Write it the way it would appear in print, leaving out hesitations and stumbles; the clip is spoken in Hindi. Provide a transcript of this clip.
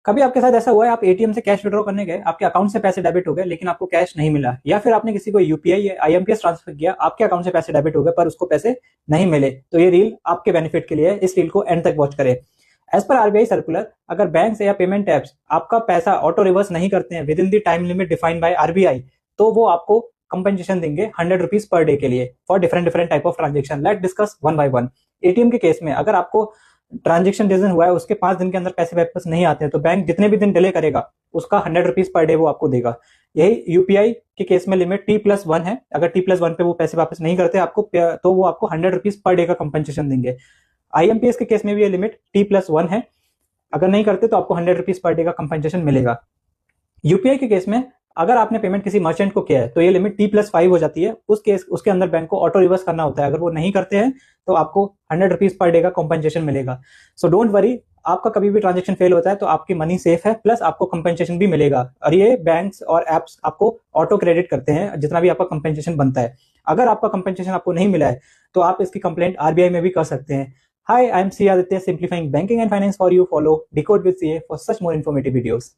कभी आपके साथ ऐसा हुआ है, आप एटीएम से कैश विड्रॉ करने गए, आपके अकाउंट से पैसे डेबिट हो गए लेकिन आपको कैश नहीं मिला, या फिर आपने किसी को यूपीआई या आईएमपीएस ट्रांसफर किया, आपके अकाउंट से पैसे डेबिट हो गए पर उसको पैसे नहीं मिले। तो ये रील आपके बेनिफिट के लिए है, इस रील को एंड तक वॉच करें। एज पर आरबीआई सर्कुलर, अगर बैंक या पेमेंट एप्स आपका पैसा ऑटो रिवर्स नहीं करते हैं with in the time limit defined by RBI, तो वो आपको कंपनसेशन देंगे 100 रुपीज पर डे के लिए for different different type of transaction. Let discuss one by one. ATM के केस में अगर आपको ट्रांजेक्शन जिस दिन हुआ है उसके 5 दिन के अंदर पैसे वापस नहीं आते हैं तो बैंक जितने भी दिन डिले करेगा उसका 100 रुपीज पर डे वो आपको देगा। यही यूपीआई के केस में लिमिट T+1 है। अगर T+1 पे वो पैसे वापस नहीं करते आपको तो वो आपको 100 रुपीज पर डे का कंपनसेशन देंगे। आईएमपीएस के केस में भी ये लिमिट T+1 है, अगर नहीं करते तो आपको 100 रुपीज पर डे का कंपनसेशन मिलेगा। यूपीआई के केस में अगर आपने पेमेंट किसी मर्चेंट को किया है तो ये लिमिट T+5 हो जाती है। उसके अंदर बैंक को ऑटो रिवर्स करना होता है, अगर वो नहीं करते हैं तो आपको 100 रुपीज पर डे का कॉम्पनसेशन मिलेगा। सो डोंट वरी, आपका कभी भी ट्रांजेक्शन फेल होता है तो आपकी मनी सेफ है, प्लस आपको कंपनसेशन भी मिलेगा। और ये बैंक्स और एप्स आपको ऑटो क्रेडिट करते हैं जितना भी आपका कंपनसेशन बनता है। अगर आपका कंपनसेशन आपको नहीं मिला है तो आप इसकी कंप्लेंट आरबीआई में भी कर सकते हैं। Hi, I am C Aditya, simplifying banking and finance for you. Follow decode with CA for such more informative videos.